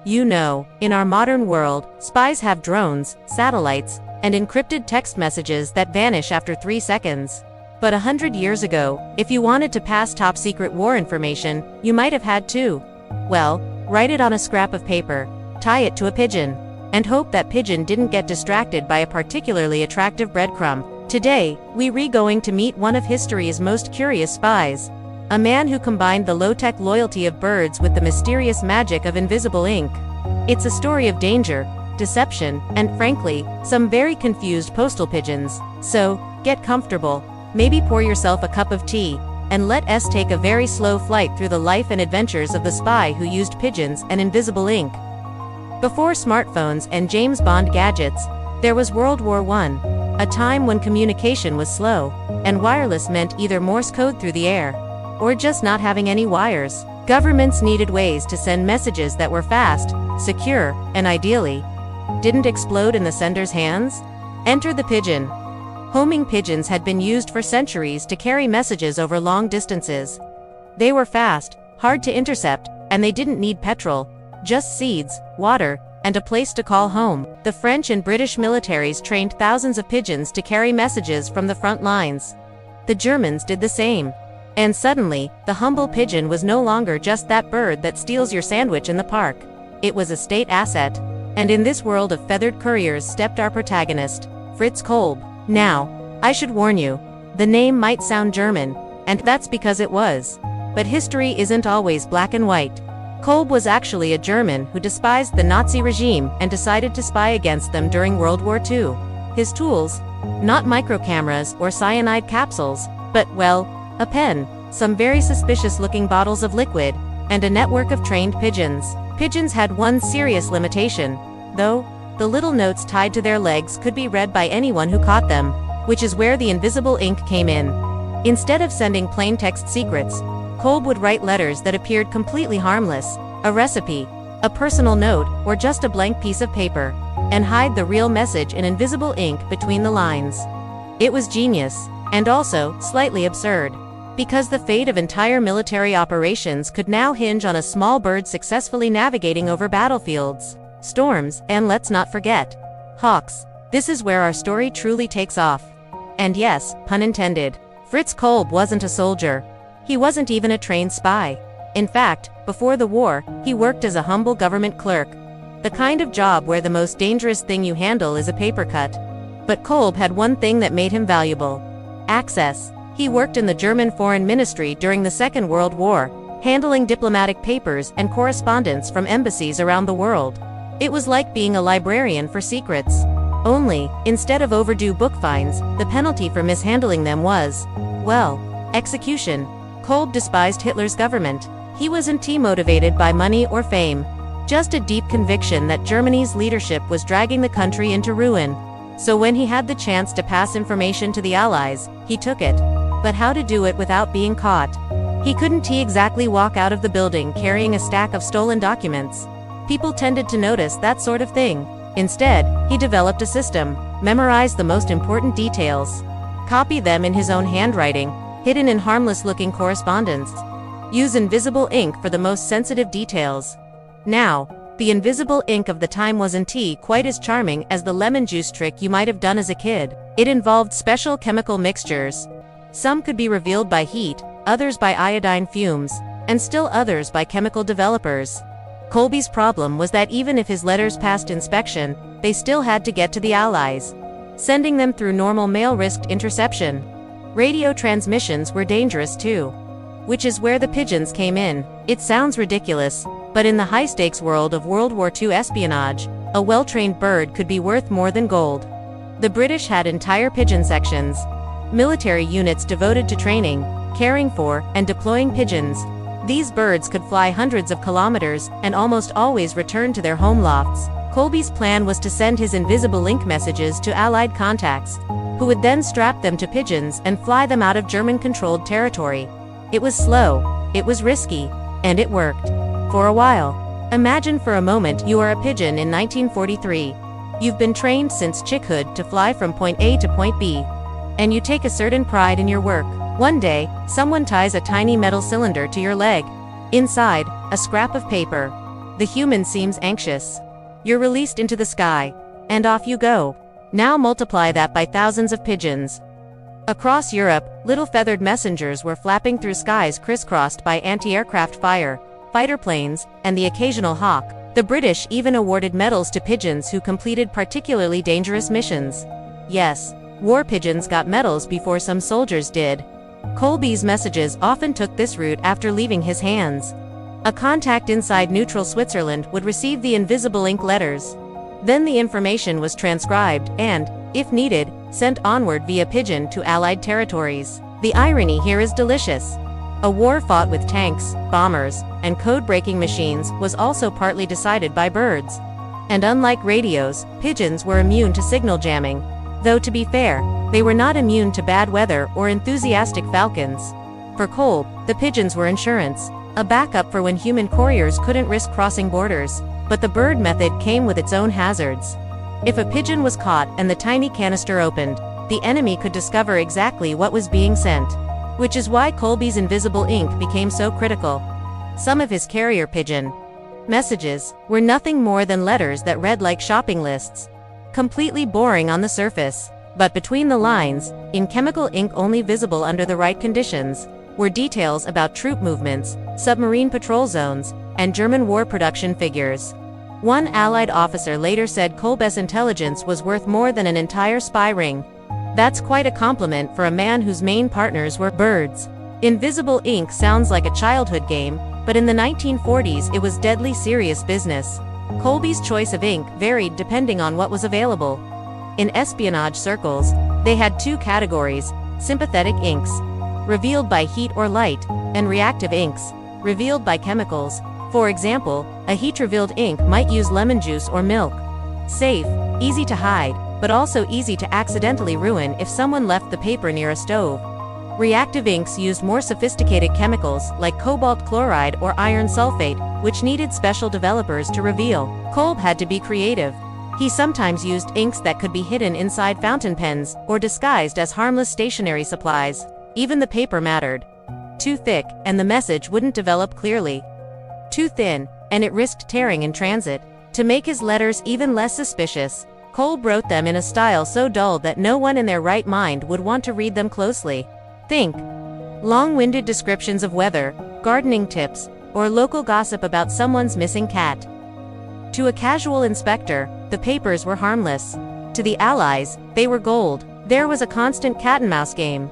You know, in our modern world, spies have drones, satellites, and encrypted text messages that vanish after 3 seconds. But 100 years ago, if you wanted to pass top-secret war information, you might have had to, well, write it on a scrap of paper, tie it to a pigeon, and hope that pigeon didn't get distracted by a particularly attractive breadcrumb. Today, we're going to meet one of history's most curious spies. A man who combined the low-tech loyalty of birds with the mysterious magic of invisible ink. It's a story of danger, deception, and frankly, some very confused postal pigeons. So, get comfortable, maybe pour yourself a cup of tea, and let us take a very slow flight through the life and adventures of the spy who used pigeons and invisible ink. Before smartphones and James Bond gadgets, there was World War I, a time when communication was slow, and wireless meant either Morse code through the air, or just not having any wires. Governments needed ways to send messages that were fast, secure, and ideally, didn't explode in the sender's hands. Enter the pigeon. Homing pigeons had been used for centuries to carry messages over long distances. They were fast, hard to intercept, and they didn't need petrol, just seeds, water, and a place to call home. The French and British militaries trained thousands of pigeons to carry messages from the front lines. The Germans did the same. And suddenly, the humble pigeon was no longer just that bird that steals your sandwich in the park. It was a state asset. And in this world of feathered couriers stepped our protagonist, Fritz Kolbe. Now, I should warn you, the name might sound German, and that's because it was. But history isn't always black and white. Kolbe was actually a German who despised the Nazi regime and decided to spy against them during World War II. His tools? Not microcameras or cyanide capsules, but, well, a pen, some very suspicious-looking bottles of liquid, and a network of trained pigeons. Pigeons had one serious limitation, though. The little notes tied to their legs could be read by anyone who caught them, which is where the invisible ink came in. Instead of sending plain text secrets, Kolbe would write letters that appeared completely harmless, a recipe, a personal note, or just a blank piece of paper, and hide the real message in invisible ink between the lines. It was genius, and also slightly absurd, because the fate of entire military operations could now hinge on a small bird successfully navigating over battlefields, storms, and let's not forget, hawks. This is where our story truly takes off. And yes, pun intended, Fritz Kolbe wasn't a soldier. He wasn't even a trained spy. In fact, before the war, he worked as a humble government clerk. The kind of job where the most dangerous thing you handle is a paper cut. But Kolbe had one thing that made him valuable: access. He worked in the German Foreign Ministry during the Second World War, handling diplomatic papers and correspondence from embassies around the world. It was like being a librarian for secrets. Only, instead of overdue book fines, the penalty for mishandling them was, well, execution. Kolbe despised Hitler's government. He wasn't motivated by money or fame, just a deep conviction that Germany's leadership was dragging the country into ruin. So when he had the chance to pass information to the Allies, he took it. But how to do it without being caught? He couldn't exactly walk out of the building carrying a stack of stolen documents. People tended to notice that sort of thing. Instead, he developed a system, memorized the most important details, copied them in his own handwriting, hidden in harmless-looking correspondence, use invisible ink for the most sensitive details. Now, the invisible ink of the time wasn't quite as charming as the lemon juice trick you might have done as a kid. It involved special chemical mixtures. Some could be revealed by heat, others by iodine fumes, and still others by chemical developers. Kolbe's problem was that even if his letters passed inspection, they still had to get to the Allies. Sending them through normal mail risked interception. Radio transmissions were dangerous too. Which is where the pigeons came in. It sounds ridiculous, but in the high-stakes world of World War II espionage, a well-trained bird could be worth more than gold. The British had entire pigeon sections, military units devoted to training, caring for, and deploying pigeons. These birds could fly hundreds of kilometers and almost always return to their home lofts. Kolbe's plan was to send his invisible ink messages to Allied contacts, who would then strap them to pigeons and fly them out of German-controlled territory. It was slow, it was risky, and it worked. For a while. Imagine for a moment you are a pigeon in 1943. You've been trained since chickhood to fly from point A to point B. And you take a certain pride in your work. One day, someone ties a tiny metal cylinder to your leg. Inside, a scrap of paper. The human seems anxious. You're released into the sky, and off you go. Now multiply that by thousands of pigeons. Across Europe, little feathered messengers were flapping through skies crisscrossed by anti-aircraft fire, fighter planes, and the occasional hawk. The British even awarded medals to pigeons who completed particularly dangerous missions. Yes, war pigeons got medals before some soldiers did. Kolbe's messages often took this route after leaving his hands. A contact inside neutral Switzerland would receive the invisible ink letters. Then the information was transcribed and, if needed, sent onward via pigeon to Allied territories. The irony here is delicious. A war fought with tanks, bombers, and code-breaking machines was also partly decided by birds. And unlike radios, pigeons were immune to signal jamming. Though to be fair, they were not immune to bad weather or enthusiastic falcons. For Kolbe, the pigeons were insurance, a backup for when human couriers couldn't risk crossing borders. But the bird method came with its own hazards. If a pigeon was caught and the tiny canister opened, the enemy could discover exactly what was being sent. Which is why Kolbe's invisible ink became so critical. Some of his carrier pigeon messages were nothing more than letters that read like shopping lists. Completely boring on the surface, but between the lines, in chemical ink only visible under the right conditions, were details about troop movements, submarine patrol zones, and German war production figures. One Allied officer later said Kolbe's intelligence was worth more than an entire spy ring. That's quite a compliment for a man whose main partners were birds. Invisible ink sounds like a childhood game, but in the 1940s it was deadly serious business. Kolbe's choice of ink varied depending on what was available. In espionage circles, they had two categories: sympathetic inks, revealed by heat or light, and reactive inks, revealed by chemicals. For example, a heat-revealed ink might use lemon juice or milk. Safe, easy to hide, but also easy to accidentally ruin if someone left the paper near a stove. Reactive inks used more sophisticated chemicals like cobalt chloride or iron sulfate, which needed special developers to reveal. Kolbe had to be creative. He sometimes used inks that could be hidden inside fountain pens or disguised as harmless stationery supplies. Even the paper mattered. Too thick, and the message wouldn't develop clearly. Too thin, and it risked tearing in transit. To make his letters even less suspicious, Kolbe wrote them in a style so dull that no one in their right mind would want to read them closely. Think long-winded descriptions of weather, gardening tips, or local gossip about someone's missing cat. To a casual inspector, the papers were harmless. To the Allies, they were gold. There was a constant cat-and-mouse game.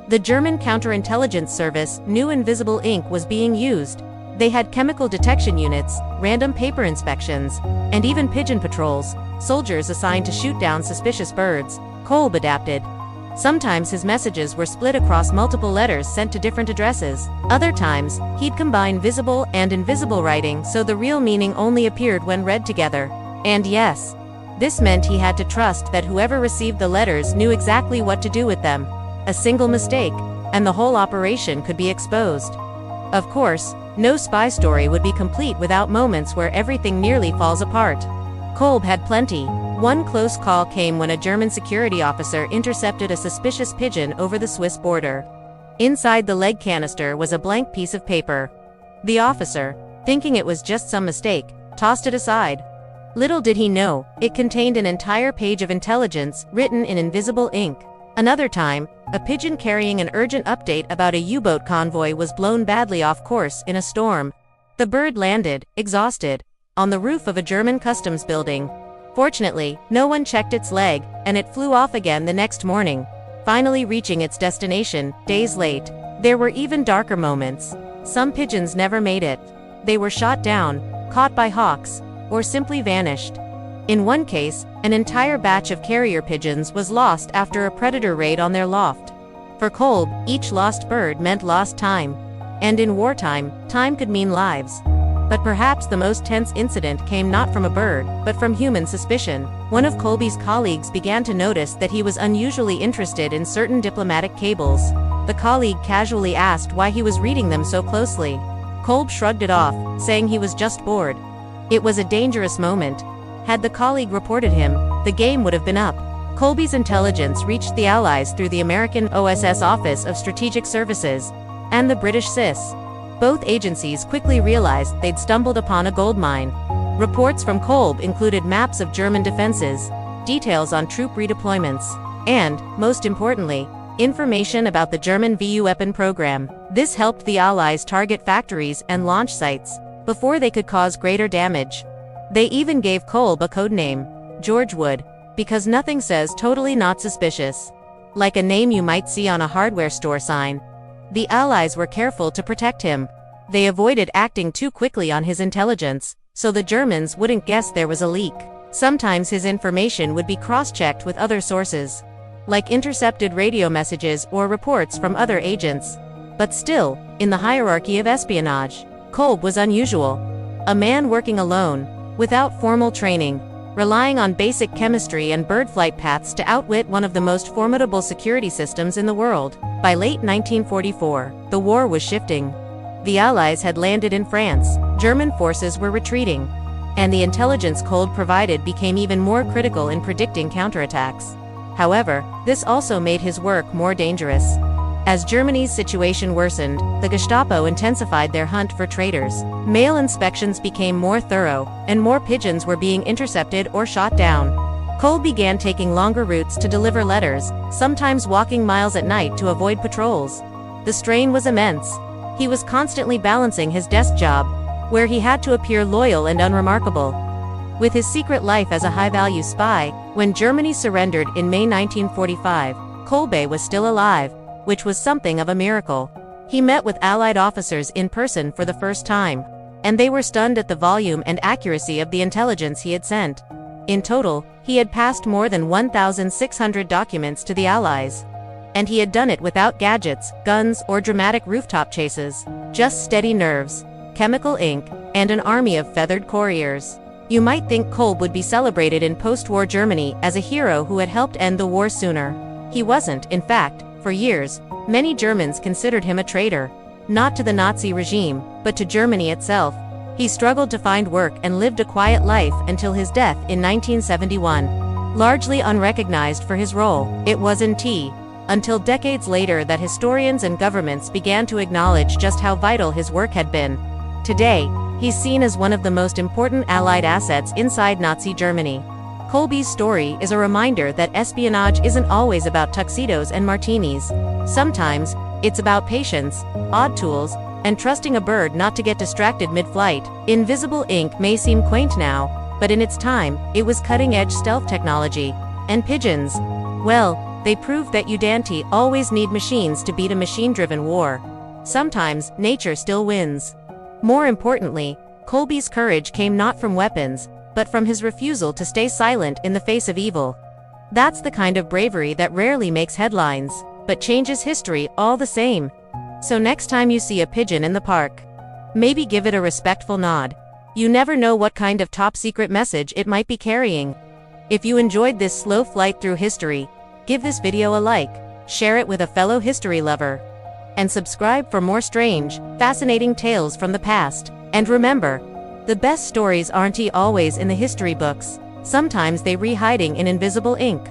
The German counterintelligence service knew invisible ink was being used. They had chemical detection units, random paper inspections, and even pigeon patrols, soldiers assigned to shoot down suspicious birds. Kolbe adapted. Sometimes his messages were split across multiple letters sent to different addresses. Other times, he'd combine visible and invisible writing so the real meaning only appeared when read together. And yes, this meant he had to trust that whoever received the letters knew exactly what to do with them. A single mistake, and the whole operation could be exposed. Of course, no spy story would be complete without moments where everything nearly falls apart. Kolbe had plenty. One close call came when a German security officer intercepted a suspicious pigeon over the Swiss border. Inside the leg canister was a blank piece of paper. The officer, thinking it was just some mistake, tossed it aside. Little did he know, it contained an entire page of intelligence written in invisible ink. Another time, a pigeon carrying an urgent update about a U-boat convoy was blown badly off course in a storm. The bird landed, exhausted, on the roof of a German customs building. Fortunately, no one checked its leg, and it flew off again the next morning, finally reaching its destination, days late. There were even darker moments. Some pigeons never made it. They were shot down, caught by hawks, or simply vanished. In one case, an entire batch of carrier pigeons was lost after a predator raid on their loft. For Kolbe, each lost bird meant lost time. And in wartime, time could mean lives. But perhaps the most tense incident came not from a bird, but from human suspicion. One of Kolbe's colleagues began to notice that he was unusually interested in certain diplomatic cables. The colleague casually asked why he was reading them so closely. Kolbe shrugged it off, saying he was just bored. It was a dangerous moment. Had the colleague reported him, the game would have been up. Kolbe's intelligence reached the Allies through the American OSS Office of Strategic Services and the British SIS. Both agencies quickly realized they'd stumbled upon a goldmine. Reports from Kolbe included maps of German defenses, details on troop redeployments, and, most importantly, information about the German WWII weapon program. This helped the Allies target factories and launch sites before they could cause greater damage. They even gave Kolbe a codename, George Wood, because nothing says totally not suspicious like a name you might see on a hardware store sign. The Allies were careful to protect him. They avoided acting too quickly on his intelligence, so the Germans wouldn't guess there was a leak. Sometimes his information would be cross-checked with other sources, like intercepted radio messages or reports from other agents. But still, in the hierarchy of espionage, Kolbe was unusual. A man working alone, without formal training, relying on basic chemistry and bird flight paths to outwit one of the most formidable security systems in the world. By late 1944, the war was shifting. The Allies had landed in France, German forces were retreating, and the intelligence Kolbe provided became even more critical in predicting counterattacks. However, this also made his work more dangerous. As Germany's situation worsened, the Gestapo intensified their hunt for traitors. Mail inspections became more thorough, and more pigeons were being intercepted or shot down. Kolbe began taking longer routes to deliver letters, sometimes walking miles at night to avoid patrols. The strain was immense. He was constantly balancing his desk job, where he had to appear loyal and unremarkable, with his secret life as a high-value spy. When Germany surrendered in May 1945, Kolbe was still alive, which was something of a miracle. He met with Allied officers in person for the first time, and they were stunned at the volume and accuracy of the intelligence he had sent. In total, he had passed more than 1,600 documents to the Allies. And he had done it without gadgets, guns, or dramatic rooftop chases. Just steady nerves, chemical ink, and an army of feathered couriers. You might think Kolbe would be celebrated in post-war Germany as a hero who had helped end the war sooner. He wasn't, in fact. For years, many Germans considered him a traitor, not to the Nazi regime, but to Germany itself. He struggled to find work and lived a quiet life until his death in 1971. Largely unrecognized for his role, it wasn't until decades later that historians and governments began to acknowledge just how vital his work had been. Today, he's seen as one of the most important Allied assets inside Nazi Germany. Kolbe's story is a reminder that espionage isn't always about tuxedos and martinis. Sometimes, it's about patience, odd tools, and trusting a bird not to get distracted mid-flight. Invisible ink may seem quaint now, but in its time, it was cutting-edge stealth technology. And pigeons, well, they proved that you don't always need machines to beat a machine-driven war. Sometimes, nature still wins. More importantly, Kolbe's courage came not from weapons, but from his refusal to stay silent in the face of evil. That's the kind of bravery that rarely makes headlines, but changes history all the same. So next time you see a pigeon in the park, maybe give it a respectful nod. You never know what kind of top-secret message it might be carrying. If you enjoyed this slow flight through history, give this video a like, share it with a fellow history lover, and subscribe for more strange, fascinating tales from the past. And remember, the best stories aren't always in the history books. Sometimes they re-hiding in invisible ink.